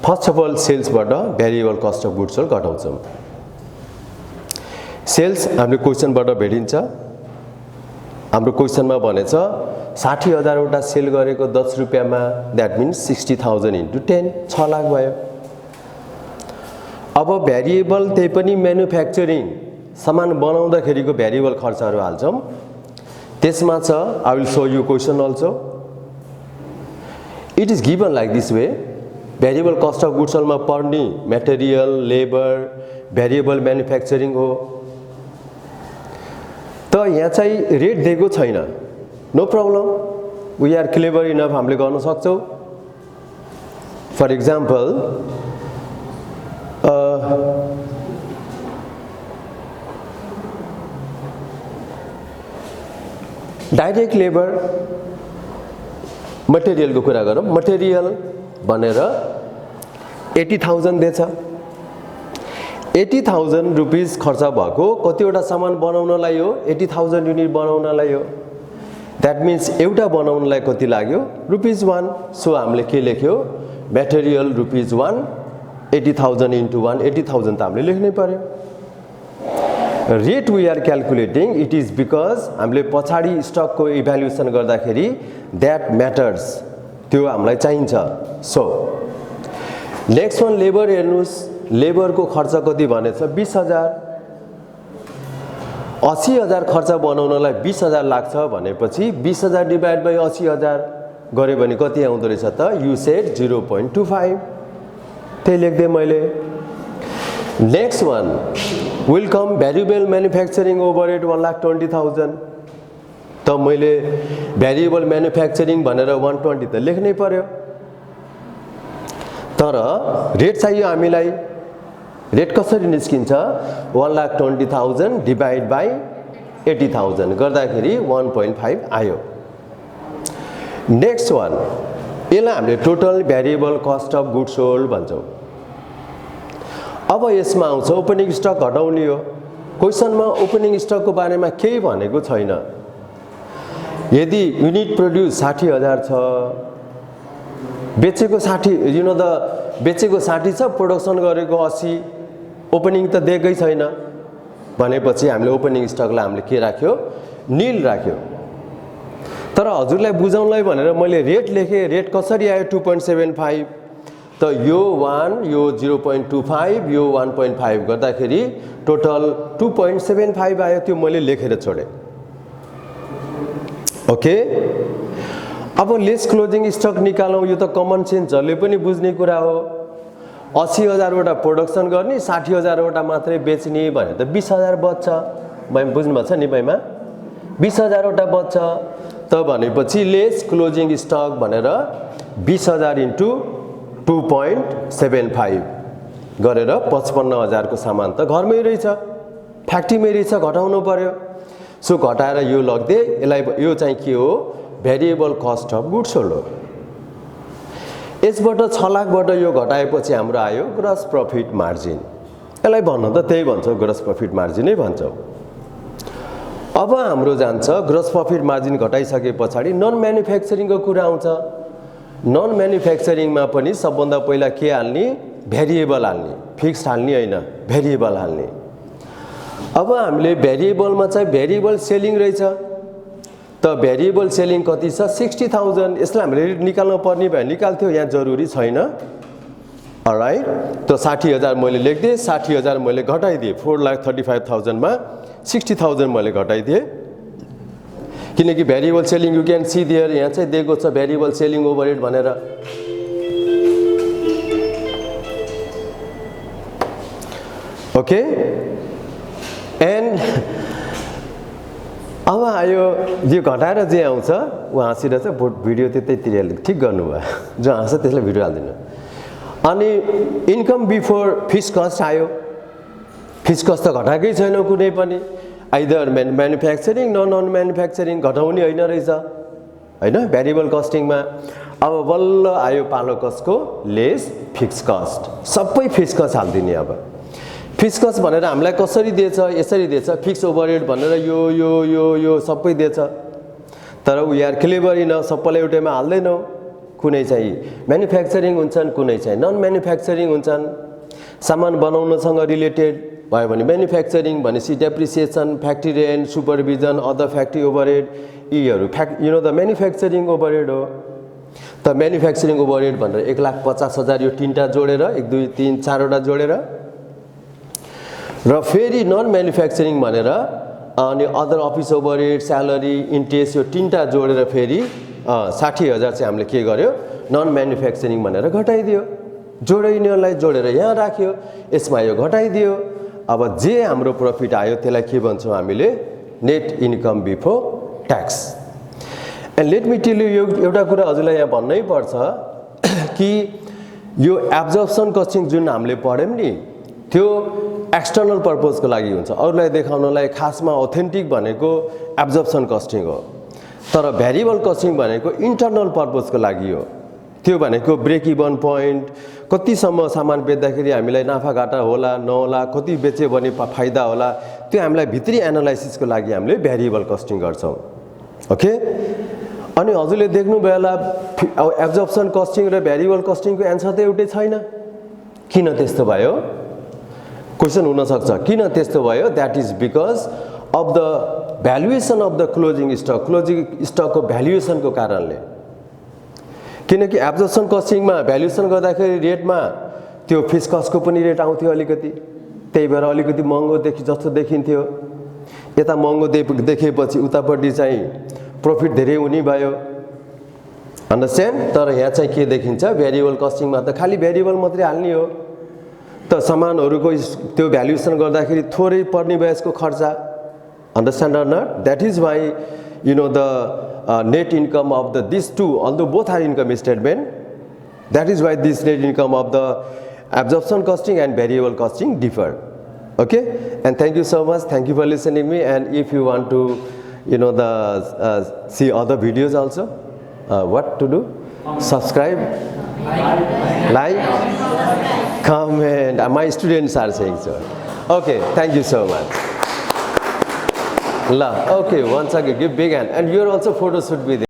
First of all सेल्सबाट variable cost of goods sold घटाउँछौँ। Sales हाम्रो क्वेसनबाट भेटिन्छ। हाम्रो क्वेसनमा भनेछ 60,000 वटा सेल गरेको 10 रुपैयाँमा, द्याट मिन्स 60,000 इन्टु 10 6 लाख भयो। अब भेरिएबल त्यही पनि म्यानुफ्याक्चरिङ सामान बनाउँदाखेरिको भेरिएबल खर्चहरू हाल्छौँ। त्यसमा छ, I will show you question also. It is given like this way. Variable cost of goods सोल्डमा पर्ने मेटेरियल, लेबर, भेरिएबल म्यानुफ्याक्चरिङ हो। त यहाँ चाहिँ रेट दिएको छैन, no problem, we are clever enough, हामीले गर्न सक्छौँ। फर इक्जाम्पल डाइरेक्ट लेबर मटेरियलको कुरा गरौँ। मटेरियल भनेर 80,000 दिएछ। 80,000 रुपिस खर्च भएको कतिवटा सामान बनाउनलाई हो? 80,000 युनिट बनाउनलाई हो। द्याट मिन्स एउटा बनाउनलाई कति लाग्यो? ₹1। सो हामीले के लेख्यो? मटेरियल ₹1, 80,000 इन्टु 1, 80,000 त हामीले लेख्नै पर्यो। Rate we are calculating, it is because हामीले पछाडि स्टकको इभ्यालुएसन गर्दाखेरि द्याट म्याटर्स, त्यो हामीलाई चाहिन्छ। सो नेक्स्ट वान लेबर हेर्नुहोस्। लेबरको खर्च कति भनेछ? 20,000। 80,000 खर्च बनाउनलाई 20,000 लाग्छ भनेपछि 20,000 डिभाइड बाई 80,000 गऱ्यो भने कति आउँदो रहेछ त? You said 0.25। त्यही लेख्दै मैले। Next one will come variable manufacturing overhead 1,20,000। त मैले भेरिएबल म्यानुफ्याक्चरिङ भनेर 120 त लेख्नै पर्यो। तर रेट चाहियो हामीलाई। रेट कसरी निस्किन्छ? 1,20,000 डिभाइड बाई 80,000 गर्दाखेरि 1.5 आयो। नेक्स्ट वान, यसलाई हामीले total variable cost of goods sold भन्छौँ। अब यसमा आउँछ ओपनिङ स्टक घटाउने हो। क्वेसनमा ओपनिङ स्टकको बारेमा केही भनेको छैन। यदि युनिट प्रोड्युस 60,000 छ, बेचेको 60, यु नो द बेचेको 60 छ, प्रोडक्सन गरेको 80, ओपनिङ त दिएकै छैन भनेपछि हामीले ओपनिङ स्टकलाई हामीले के राख्यो? नील राख्यो। तर हजुरलाई बुझाउनलाई भनेर मैले रेट लेखेँ। रेट कसरी आयो? 2.75। त यो 1, यो 0.25, यो 1.5 गर्दाखेरि टोटल 2.75 आयो। त्यो मैले लेखेर छोडेँ। ओके, अब लेस क्लोजिङ स्टक निकालौँ। यो त कमन सेन्स जसले पनि बुझ्ने कुरा हो। 80,000 वटा प्रोडक्सन गर्ने, 60,000 वटा मात्रै बेच्ने भने त 20,000 बच्छ। बैमा बुझ्नुभएको छ नि? बैमा 20,000 वटा बच्छ। त भनेपछि लेस क्लोजिङ स्टक भनेर 20,000 इन्टु 2.75 गरेर 55,000 को सामान त घरमै रहेछ, फ्याक्ट्रीमै रहेछ, घटाउनु पर्यो। सो घटाएर यो लग्दे, यसलाई यो चाहिँ के हो? Variable cost of goods sold हो। यसबाट 6 लाखबाट यो घटाएपछि हाम्रो आयो ग्रस प्रफिट मार्जिन। यसलाई भन्नु त त्यही भन्छौँ, ग्रस प्रफिट मार्जिनै भन्छौँ। अब हाम्रो जान्छ ग्रस प्रफिट मार्जिन घटाइसके पछाडि नन म्यानुफ्याक्चरिङको कुरा आउँछ। नन म्यानुफ्याक्चरिङमा पनि सबभन्दा पहिला के हाल्ने? भेरिएबल हाल्ने, फिक्स्ड हाल्ने होइन, भेरिएबल हाल्ने। अब हामीले भेरिएबलमा चाहिँ भेरिएबल सेलिङ रहेछ। त भेरिएबल सेलिङ कति छ? 60,000। यसलाई हामीले निकाल्नु पर्ने भए निकाल्थ्यो, यहाँ जरुरी छैन। अलराइट, त 60,000 मैले लेख्दिएँ, 60,000 मैले घटाइदिएँ। 4,35,000 मा 60,000 मैले घटाइदिएँ, किनकि variable selling you can see there, यहाँ चाहिँ दिएको छ भेरिएबल सेलिङ ओभरहेड भनेर। ओके, एन्ड अब आयो यो घटाएर जे आउँछ, ऊ हाँसिरहेछ। भिडियो त्यतैतिर ठिक गर्नुभयो, जो हाँस्छ त्यसलाई भिडियो हालिदिनु। अनि इन्कम बिफोर फिक्स्ड कस्ट आयो। फिक्स्ड कस्ट त घटाएकै छैन कुनै पनि। आइदर म्यानुफ्याक्चरिङ, नन म्यानुफ्याक्चरिङ घटाउने होइन रहेछ, होइन भेरिएबल कस्टिङमा। अब बल्ल आयो पालो कसको? Lace fixed cost. सबै फिक्स्ड कस्ट हालिदिने। अब फिक्स्ड कस्ट भनेर हामीलाई कसरी दिएछ? यसरी दिएछ, फिक्स ओभरहेड भनेर यो यो यो यो सबै दिएछ। तर वी आर क्लेभर इन, सबैलाई एउटैमा हाल्दैनौँ। कुनै चाहिँ म्यानुफ्याक्चरिङ हुन्छन्, कुनै चाहिँ नन म्यानुफ्याक्चरिङ हुन्छन्। सामान बनाउनसँग रिलेटेड भयो भने म्यानुफ्याक्चरिङ भनेपछि depreciation, factory rent, supervision, other factory overhead, यीहरू द म्यानुफ्याक्चरिङ ओभरहेड हो। त म्यानुफ्याक्चरिङ ओभरहेड भनेर 1,50,000 यो तीनटा जोडेर 1 2 3 4 वटा जोडेर र फेरि नन म्यानुफ्याक्चरिङ भनेर अनि other office overhead, salary, interest यो तीनटा जोडेर फेरि 60,000 चाहिँ हामीले के गर्यो नन म्यानुफ्याक्चरिङ भनेर घटाइदियो। जोडिनेलाई जोडेर यहाँ राख्यो, यसमा यो घटाइदियो। अब जे हाम्रो प्रफिट आयो त्यसलाई के भन्छौँ हामीले net income before tax. And let me tell you एउटा कुरा हजुरलाई यहाँ भन्नै पर्छ कि यो एब्जर्प्सन कस्टिङ जुन हामीले पढ्यौँ नि त्यो एक्सटर्नल पर्पजको लागि हुन्छ, अरूलाई देखाउनलाई। खासमा ऑथेन्टिक भनेको एब्जर्प्सन कस्टिङ हो, तर भेरिएबल कस्टिङ भनेको इन्टरनल पर्पजको लागि हो। त्यो भनेको ब्रेक इभन पोइन्ट, कतिसम्म सामान बेच्दाखेरि हामीलाई नाफा घाटा होला नहोला, कति बेच्यो भने फाइदा होला, त्यो हामीलाई भित्री एनालाइसिसको लागि हामीले भेरिएबल कस्टिङ गर्छौँ। ओके, अनि हजुरले देख्नुभयो होला एब्जर्प्सन कस्टिङ र भेरिएबल कस्टिङको एन्सर त एउटै छैन। किन त्यस्तो भयो क्वेसन हुनसक्छ, किन त्यस्तो भयो? That is because of the valuation of the closing स्टकको भ्यालुएसनको कारणले। किनकि एब्जर्प्सन कस्टिङमा भ्यालुएसन गर्दाखेरि रेटमा त्यो फिक्स कस्टको पनि रेट आउँथ्यो अलिकति, त्यही भएर अलिकति महँगो जस्तो देखिन्थ्यो। यता महँगो देखेपछि उतापट्टि चाहिँ प्रफिट धेरै हुने भयो, अन्डरस्ट्यान्ड। तर यहाँ चाहिँ के देखिन्छ भेरिएबल कस्टिङमा त खालि भेरिएबल मात्रै हाल्ने हो, त सामानहरूको त्यो भ्यालुएसन गर्दाखेरि थोरै पर्ने भयो यसको खर्चा, understand or not? That is why you know the net income of the these two, although both are income statement, that is why this net income of the absorption costing and variable costing differ. Okay, and thank you so much, thank you for listening me. And if you want to see other videos also, what to do? Subscribe, like, comment. My students are saying so. Okay, thank you so much. Okay, once again give big hand, and your also photo should be there.